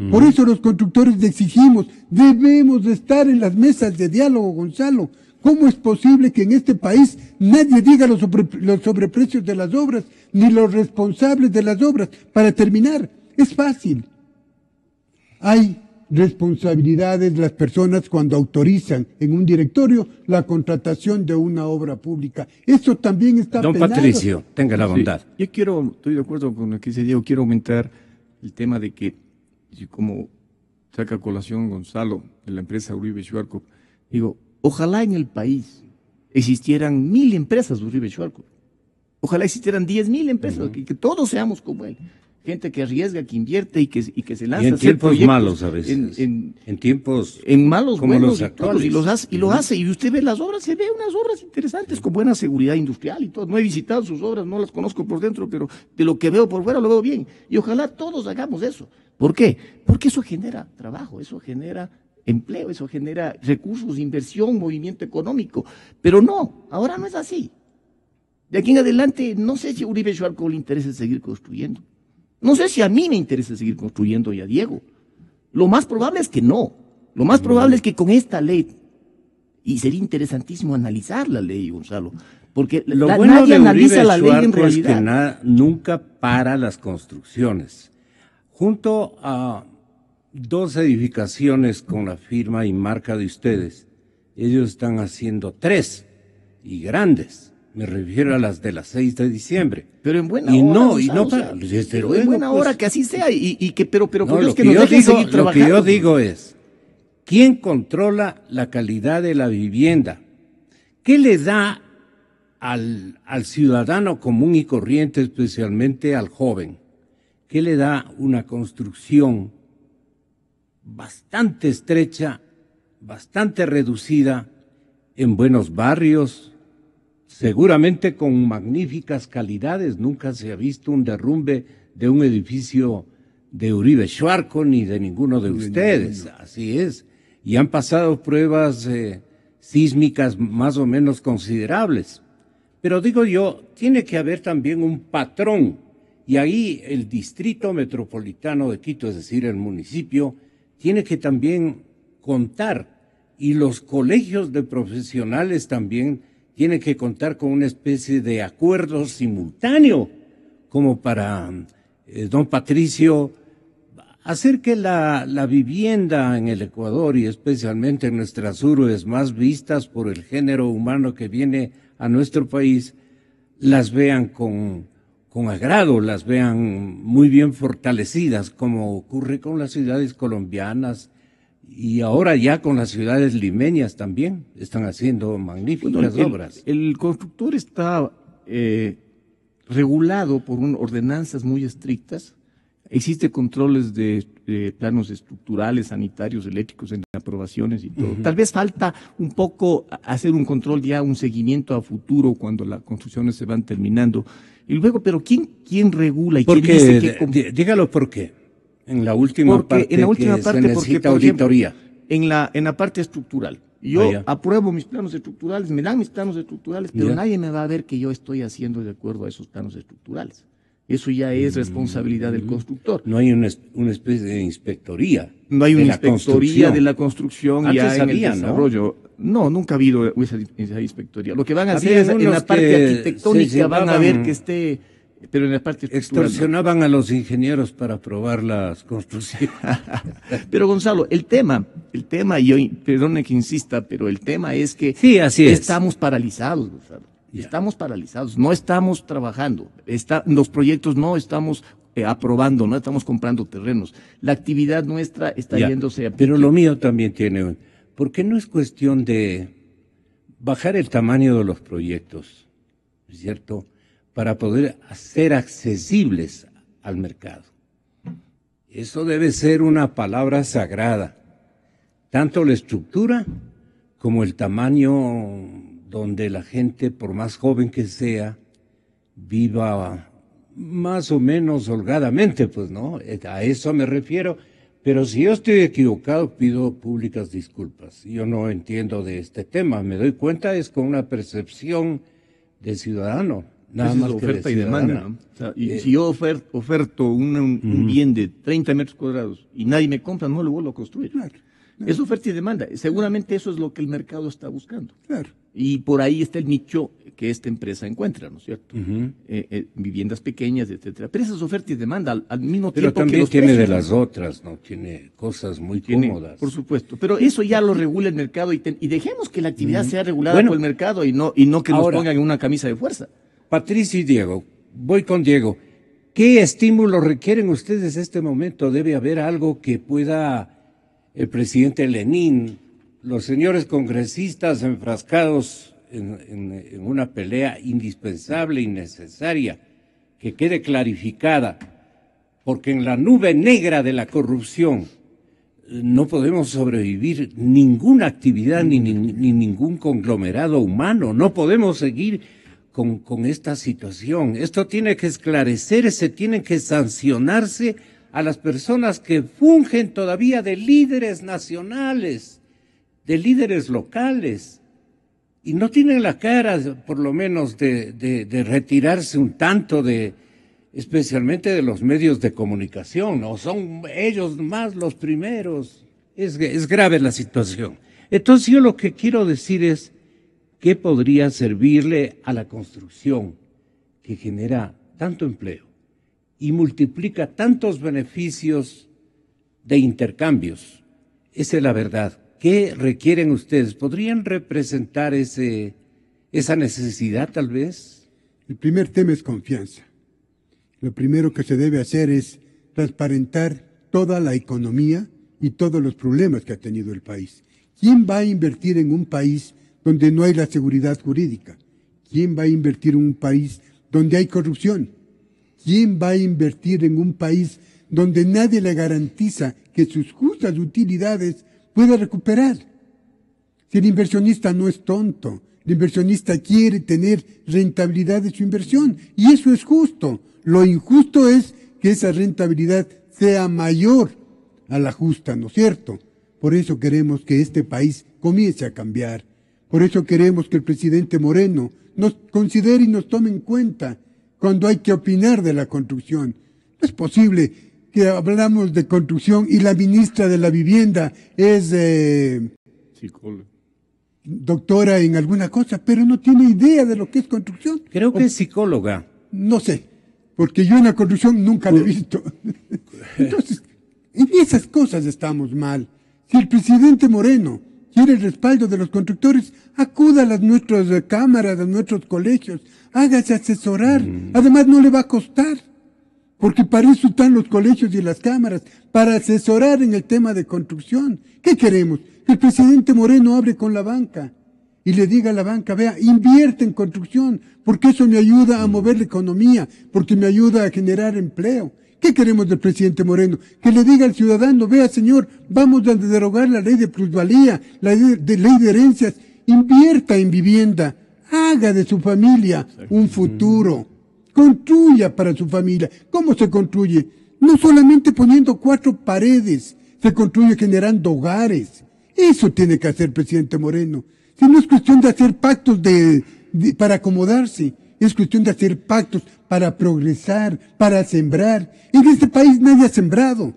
[SPEAKER 7] Por eso los constructores exigimos, debemos de estar en las mesas de diálogo, Gonzalo. ¿Cómo es posible que en este país nadie diga los sobreprecios de las obras, ni los responsables de las obras? Para terminar, es fácil. Hay responsabilidades de las personas cuando autorizan en un directorio la contratación de una obra pública. Eso también está penado.
[SPEAKER 5] Don Patricio, tenga la bondad.
[SPEAKER 6] Sí, estoy de acuerdo con lo que dice Diego, quiero aumentar el tema de que, como saca a colación Gonzalo de la empresa Uribe Schwarkop, digo, ojalá en el país existieran 1000 empresas Uribe Schwarkop. Ojalá existieran 10.000 empresas, que todos seamos como él. gente que arriesga, que invierte y que se lanza.
[SPEAKER 5] Y en
[SPEAKER 6] a hacer
[SPEAKER 5] tiempos
[SPEAKER 6] proyectos
[SPEAKER 5] malos a veces. En tiempos
[SPEAKER 6] en malos,
[SPEAKER 5] como
[SPEAKER 6] buenos,
[SPEAKER 5] los actuales.
[SPEAKER 6] y lo hace. Y usted ve las obras, se ve unas obras interesantes con buena seguridad industrial y todo. No he visitado sus obras, no las conozco por dentro, pero de lo que veo por fuera lo veo bien. Y ojalá todos hagamos eso. ¿Por qué? Porque eso genera trabajo, eso genera empleo, eso genera recursos, inversión, movimiento económico. Pero no, ahora no es así. De aquí en adelante, no sé si a Uribe Schwarco le interesa seguir construyendo. No sé si a mí me interesa seguir construyendo y a Diego. Lo más probable es que no. Lo más probable es que con esta ley, y sería interesantísimo analizar la ley, Gonzalo, porque nadie analiza la ley en realidad.
[SPEAKER 5] Es que nunca para las construcciones. Junto a 2 edificaciones con la firma y marca de ustedes, ellos están haciendo 3 y grandes. Me refiero a las de la 6 de diciembre.
[SPEAKER 6] Pero en buena hora. Pero en buena hora que así sea pero es que nos dejen seguir trabajando.
[SPEAKER 5] Lo que yo digo es, ¿quién controla la calidad de la vivienda? ¿Qué le da al ciudadano común y corriente, especialmente al joven? ¿Qué le da una construcción bastante estrecha, bastante reducida, en buenos barrios, seguramente con magníficas calidades? Nunca se ha visto un derrumbe de un edificio de Uribe Schwarco ni de ninguno de ustedes, así es. Y han pasado pruebas sísmicas más o menos considerables. Pero digo yo, tiene que haber también un patrón, y ahí el Distrito Metropolitano de Quito, es decir, el municipio, tiene que también contar, y los colegios de profesionales también tienen que contar con una especie de acuerdo simultáneo, como para don Patricio, hacer que la vivienda en el Ecuador y especialmente en nuestras urbes más vistas por el género humano que viene a nuestro país, las vean con agrado, las vean muy bien fortalecidas, como ocurre con las ciudades colombianas y ahora ya con las ciudades limeñas también, están haciendo magníficas obras.
[SPEAKER 6] El constructor está regulado por ordenanzas muy estrictas. Existe controles de planos estructurales, sanitarios, eléctricos, en aprobaciones y todo. Tal vez falta un poco hacer un control ya, un seguimiento a futuro cuando las construcciones se van terminando. Y luego, pero ¿quién regula y quién dice qué?
[SPEAKER 5] Dígalo por qué. En la última parte se necesita auditoría.
[SPEAKER 6] En la parte estructural. Yo apruebo mis planos estructurales, me dan mis planos estructurales, pero nadie me va a ver que yo estoy haciendo de acuerdo a esos planos estructurales. Eso ya es responsabilidad del constructor.
[SPEAKER 5] No hay una especie de inspectoría.
[SPEAKER 6] No hay una inspectoría de la construcción.
[SPEAKER 5] Antes
[SPEAKER 6] ya en
[SPEAKER 5] había,
[SPEAKER 6] el desarrollo. No, nunca ha habido esa inspectoría. Lo que van a hacer es en la parte arquitectónica van a ver que esté, pero en la parte estructural.
[SPEAKER 5] Extorsionaban a los ingenieros para aprobar las construcciones.
[SPEAKER 6] Pero Gonzalo, el tema, y yo, perdone que insista, pero el tema es que
[SPEAKER 5] sí, así
[SPEAKER 6] estamos paralizados, Gonzalo. Estamos paralizados, no estamos trabajando, los proyectos no estamos aprobando, no estamos comprando terrenos. La actividad nuestra está yéndose a pique.
[SPEAKER 5] Pero lo mío también tiene, porque no es cuestión de bajar el tamaño de los proyectos, ¿cierto?, para poder hacer accesibles al mercado. Eso debe ser una palabra sagrada, tanto la estructura como el tamaño, donde la gente, por más joven que sea, viva más o menos holgadamente, pues, ¿no? A eso me refiero. Pero si yo estoy equivocado, pido públicas disculpas. Yo no entiendo de este tema. Me doy cuenta, es con una percepción de ciudadano. Nada más
[SPEAKER 6] oferta y demanda, ¿no? O sea, y si yo oferto un bien de 30 metros cuadrados y nadie me compra, no lo vuelvo a construir. Claro. Es oferta y demanda. Seguramente eso es lo que el mercado está buscando.
[SPEAKER 7] Claro.
[SPEAKER 6] Y por ahí está el nicho que esta empresa encuentra, ¿no es cierto? Viviendas pequeñas, etcétera. Pero eso es oferta y demanda al mismo tiempo.
[SPEAKER 5] Pero también tiene de las otras, ¿no? Tiene cosas muy cómodas.
[SPEAKER 6] Por supuesto. Pero eso ya lo regula el mercado y dejemos que la actividad sea regulada por el mercado y no que nos pongan en una camisa de fuerza.
[SPEAKER 5] Patricio y Diego, voy con Diego. ¿Qué estímulo requieren ustedes en este momento? Debe haber algo que pueda el presidente Lenin, los señores congresistas enfrascados en una pelea indispensable y necesaria, que quede clarificada, porque en la nube negra de la corrupción no podemos sobrevivir ninguna actividad ni ningún conglomerado humano. No podemos seguir con esta situación. Esto tiene que esclarecerse, tienen que sancionarse a las personas que fungen todavía de líderes nacionales, de líderes locales, y no tienen la cara, por lo menos, de retirarse un tanto especialmente de los medios de comunicación, ¿no? Son ellos más los primeros. Es grave la situación. Entonces yo lo que quiero decir es qué podría servirle a la construcción que genera tanto empleo y multiplica tantos beneficios de intercambios. Esa es la verdad. ¿Qué requieren ustedes? ¿Podrían representar esa necesidad tal vez?
[SPEAKER 7] El primer tema es confianza. Lo primero que se debe hacer es transparentar toda la economía y todos los problemas que ha tenido el país. ¿Quién va a invertir en un país donde no hay la seguridad jurídica? ¿Quién va a invertir en un país donde hay corrupción? ¿Quién va a invertir en un país donde nadie le garantiza que sus justas utilidades pueda recuperar? Si el inversionista no es tonto, el inversionista quiere tener rentabilidad de su inversión, y eso es justo. Lo injusto es que esa rentabilidad sea mayor a la justa, ¿no es cierto? Por eso queremos que este país comience a cambiar. Por eso queremos que el presidente Moreno nos considere y nos tome en cuenta cuando hay que opinar de la construcción. No es posible que hablamos de construcción y la ministra de la Vivienda es
[SPEAKER 6] psicóloga,
[SPEAKER 7] doctora en alguna cosa, pero no tiene idea de lo que es construcción.
[SPEAKER 5] Creo que es psicóloga.
[SPEAKER 7] No sé, porque yo en la construcción nunca la he visto. Entonces, en esas cosas estamos mal. Si el presidente Moreno quiere el respaldo de los constructores, acuda a las nuestras cámaras, a nuestros colegios, hágase asesorar. Además no le va a costar, porque para eso están los colegios y las cámaras, para asesorar en el tema de construcción. ¿Qué queremos? Que el presidente Moreno hable con la banca y le diga a la banca, vea, invierte en construcción, porque eso me ayuda a mover la economía, porque me ayuda a generar empleo. ¿Qué queremos del presidente Moreno? Que le diga al ciudadano, vea señor, vamos a derogar la ley de plusvalía, la ley de herencias, invierta en vivienda, haga de su familia un futuro, construya para su familia. ¿Cómo se construye? No solamente poniendo 4 paredes, se construye generando hogares. Eso tiene que hacer el presidente Moreno. Si no es cuestión de hacer pactos para acomodarse, es cuestión de hacer pactos para progresar, para sembrar. En este país nadie ha sembrado.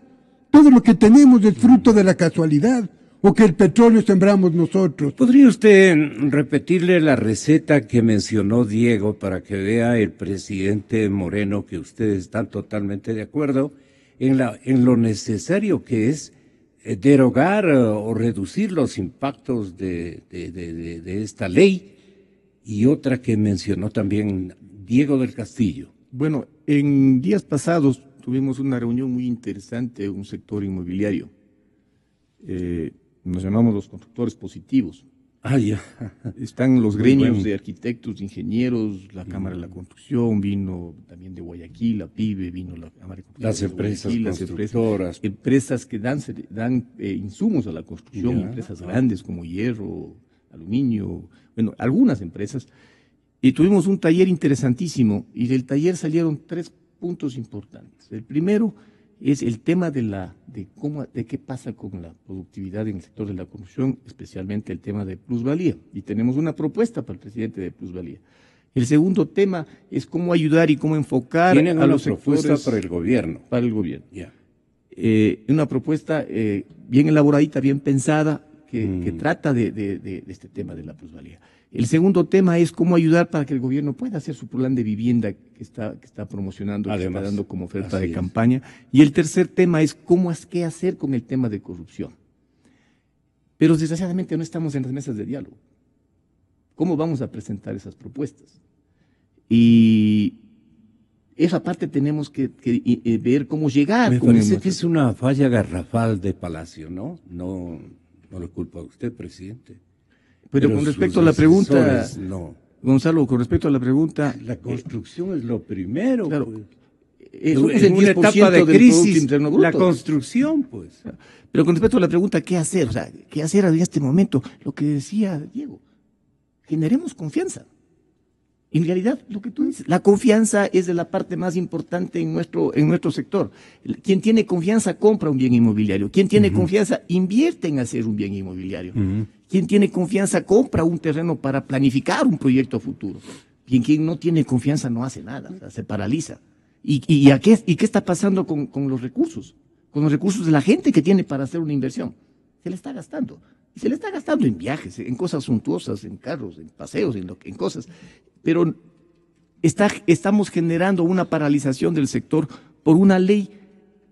[SPEAKER 7] Todo lo que tenemos es fruto de la casualidad, o que el petróleo sembramos nosotros.
[SPEAKER 5] ¿Podría usted repetirle la receta que mencionó Diego para que vea el presidente Moreno que ustedes están totalmente de acuerdo en lo necesario que es derogar o reducir los impactos de esta ley? Y otra que mencionó también Diego del Castillo.
[SPEAKER 6] Bueno, en días pasados tuvimos una reunión muy interesante en un sector inmobiliario. Nos llamamos los constructores positivos.
[SPEAKER 5] Ah, ya.
[SPEAKER 6] Están los gremios de arquitectos, de ingenieros, la Cámara de la Construcción, vino también de Guayaquil, la PIBE, vino la Cámara de Construcción.
[SPEAKER 5] Las empresas constructoras.
[SPEAKER 6] Empresas que dan insumos a la construcción, empresas grandes como hierro, aluminio, bueno, algunas empresas. Y tuvimos un taller interesantísimo, y del taller salieron 3 puntos importantes. El primero es el tema de qué pasa con la productividad en el sector de la construcción, especialmente el tema de plusvalía. Y tenemos una propuesta para el presidente de plusvalía. El segundo tema es cómo ayudar y cómo enfocar a los sectores.
[SPEAKER 5] Propuesta para el gobierno.
[SPEAKER 6] Para el gobierno.
[SPEAKER 5] Yeah.
[SPEAKER 6] Una propuesta bien elaboradita, bien pensada, que trata de este tema de la plusvalía. El segundo tema es cómo ayudar para que el gobierno pueda hacer su plan de vivienda que está promocionando, que está dando como oferta de campaña. Y el tercer tema es qué hacer con el tema de corrupción. Pero desgraciadamente no estamos en las mesas de diálogo. ¿Cómo vamos a presentar esas propuestas? Y esa parte tenemos que ver cómo llegar.
[SPEAKER 5] Me parece que es una falla garrafal de Palacio, ¿no? No lo culpa a usted, presidente.
[SPEAKER 6] Pero con respecto a la pregunta,
[SPEAKER 5] no.
[SPEAKER 6] Gonzalo, con respecto a la pregunta...
[SPEAKER 5] La construcción es lo primero.
[SPEAKER 6] Claro,
[SPEAKER 5] pues. en una etapa de crisis, la construcción, pues.
[SPEAKER 6] Pero con respecto a la pregunta, ¿qué hacer? O sea, ¿qué hacer en este momento? Lo que decía Diego, generemos confianza. En realidad, lo que tú dices, la confianza es de la parte más importante en nuestro sector. Quien tiene confianza compra un bien inmobiliario. Quien tiene confianza invierte en hacer un bien inmobiliario. Quien tiene confianza compra un terreno para planificar un proyecto futuro. Y quien no tiene confianza no hace nada, o sea, se paraliza. ¿Y qué está pasando con los recursos? Con los recursos de la gente que tiene para hacer una inversión. Se le está gastando. Y se le está gastando en viajes, en cosas suntuosas, en carros, en paseos, en cosas. Pero estamos generando una paralización del sector por una ley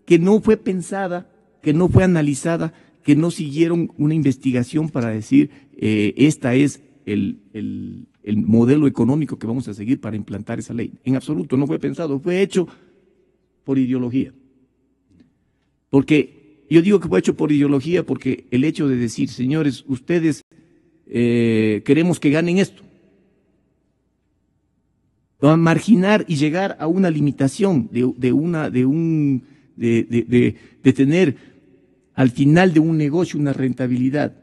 [SPEAKER 6] que no fue pensada, que no fue analizada, que no siguieron una investigación para decir esta es el modelo económico que vamos a seguir para implantar esa ley. En absoluto no fue pensado, fue hecho por ideología. Porque yo digo que fue hecho por ideología porque el hecho de decir, señores, ustedes queremos que ganen esto, va a marginar y llegar a una limitación de tener al final de un negocio una rentabilidad.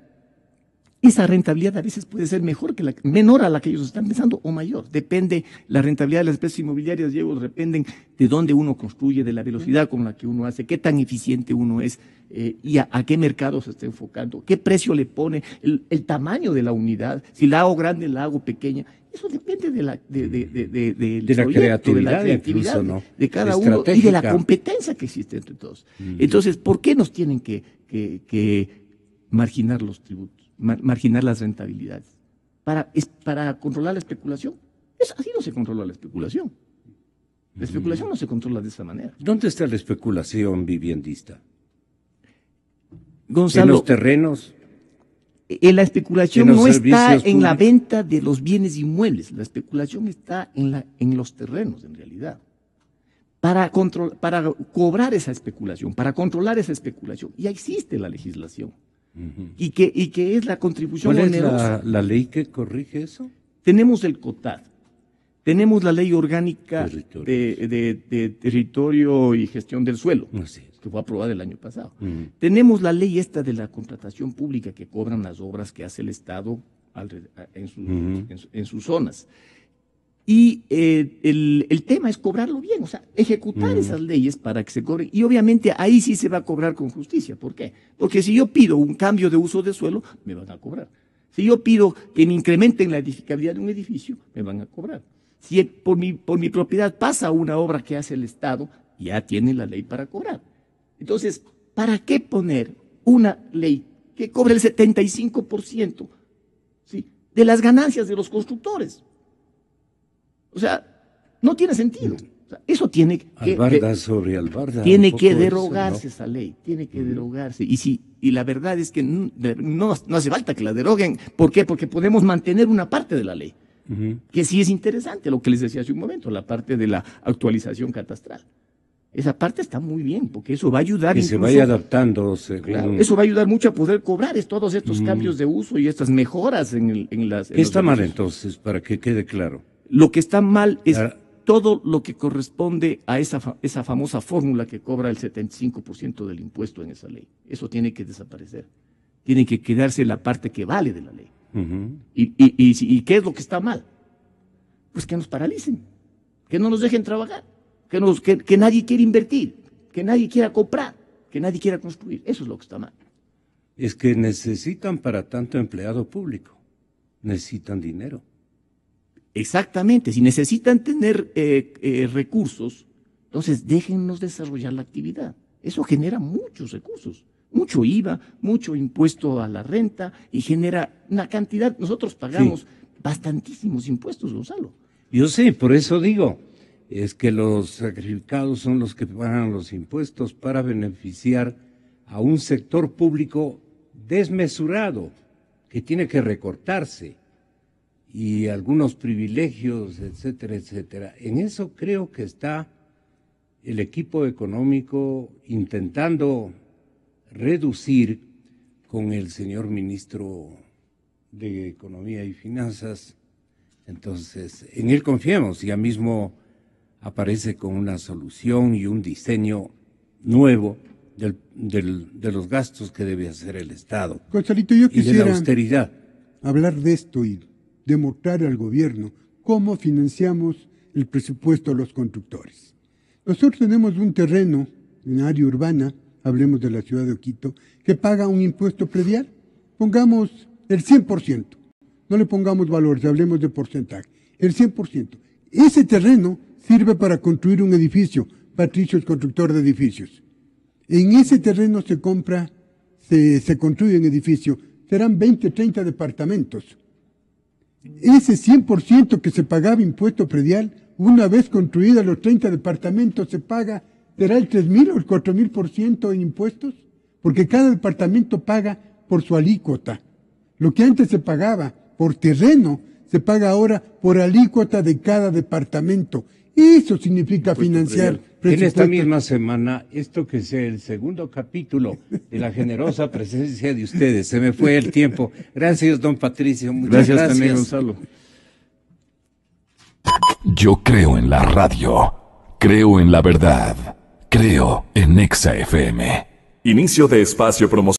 [SPEAKER 6] Esa rentabilidad a veces puede ser menor a la que ellos están pensando o mayor. Depende, la rentabilidad de las empresas inmobiliarias, Diego, dependen de dónde uno construye, de la velocidad con la que uno hace, qué tan eficiente uno es y a qué mercado se está enfocando, qué precio le pone, el tamaño de la unidad, si la hago grande, la hago pequeña. Eso depende de la
[SPEAKER 5] creatividad, incluso, ¿no?
[SPEAKER 6] De cada uno y de la competencia que existe entre todos. Entonces, ¿por qué nos tienen que marginar los tributos? Marginar las rentabilidades para controlar la especulación. Así no se controla la especulación. La especulación no se controla de esa manera.
[SPEAKER 5] ¿Dónde está la especulación viviendista?
[SPEAKER 6] Gonzalo,
[SPEAKER 5] en los terrenos.
[SPEAKER 6] La especulación no está en la venta de los bienes inmuebles. La especulación está en los terrenos, en realidad. Para cobrar esa especulación, para controlar esa especulación, ya existe la legislación. Y que es la contribución onerosa.
[SPEAKER 5] ¿Cuál es la ley que corrige eso?
[SPEAKER 6] Tenemos el COTAD, tenemos la ley orgánica de territorio y gestión del suelo, que fue aprobada el año pasado. Tenemos la ley esta de la contratación pública que cobran las obras que hace el Estado en sus zonas. Y el tema es cobrarlo bien, o sea, ejecutar esas leyes para que se cobren. Y obviamente ahí sí se va a cobrar con justicia. ¿Por qué? Porque si yo pido un cambio de uso de suelo, me van a cobrar. Si yo pido que me incrementen la edificabilidad de un edificio, me van a cobrar. Si por mi propiedad pasa una obra que hace el Estado, ya tiene la ley para cobrar. Entonces, ¿para qué poner una ley que cobre el 75%, ¿sí?, de las ganancias de los constructores? O sea, no tiene sentido. O sea, eso tiene que derogarse, esa ley, tiene que derogarse. Y la verdad es que no hace falta que la deroguen. ¿Por qué? Porque podemos mantener una parte de la ley, que sí es interesante, lo que les decía hace un momento, la parte de la actualización catastral. Esa parte está muy bien, porque eso va a ayudar.
[SPEAKER 5] Que se vaya adaptando.
[SPEAKER 6] Claro, eso va a ayudar mucho a poder cobrar todos estos cambios de uso y estas mejoras en las...
[SPEAKER 5] ¿Qué está mal entonces, para que quede claro?
[SPEAKER 6] Lo que está mal es todo lo que corresponde a esa famosa fórmula que cobra el 75% del impuesto en esa ley. Eso tiene que desaparecer. Tiene que quedarse la parte que vale de la ley. ¿Y qué es lo que está mal? Pues que nos paralicen, que no nos dejen trabajar, que nadie quiera invertir, que nadie quiera comprar, que nadie quiera construir. Eso es lo que está mal.
[SPEAKER 5] Es que necesitan para tanto empleado público, necesitan dinero.
[SPEAKER 6] Exactamente, si necesitan tener recursos, entonces déjennos desarrollar la actividad. Eso genera muchos recursos, mucho IVA, mucho impuesto a la renta y genera una cantidad. Nosotros pagamos bastantísimos impuestos, Gonzalo.
[SPEAKER 5] Yo sé, por eso digo, es que los sacrificados son los que pagan los impuestos para beneficiar a un sector público desmesurado que tiene que recortarse. Y algunos privilegios, etcétera, etcétera. En eso creo que está el equipo económico intentando reducir con el señor ministro de Economía y Finanzas. Entonces, en él confiamos. Ya mismo aparece con una solución y un diseño nuevo de los gastos que debe hacer el Estado.
[SPEAKER 7] Gonzalito, yo
[SPEAKER 5] y de la
[SPEAKER 7] quisiera
[SPEAKER 5] austeridad.
[SPEAKER 7] hablar de esto y demostrar al gobierno cómo financiamos el presupuesto a los constructores. Nosotros tenemos un terreno en área urbana, hablemos de la ciudad de Quito, que paga un impuesto predial. Pongamos el 100%, no le pongamos valores, hablemos de porcentaje, el 100%. Ese terreno sirve para construir un edificio. Patricio es constructor de edificios. En ese terreno se construye un edificio, serán 20, 30 departamentos. Ese 100% que se pagaba impuesto predial, una vez construidos los 30 departamentos, se paga, ¿será el 3.000 o el 4.000% en impuestos? Porque cada departamento paga por su alícuota. Lo que antes se pagaba por terreno, se paga ahora por alícuota de cada departamento. Eso significa financiar.
[SPEAKER 5] En esta misma semana, esto que es el segundo capítulo de la generosa presencia de ustedes. Se me fue el tiempo. Gracias, don Patricio. Muchas gracias.
[SPEAKER 6] Gracias también, Gonzalo.
[SPEAKER 1] Yo creo en la radio. Creo en la verdad. Creo en Nexa FM. Inicio de espacio promocional.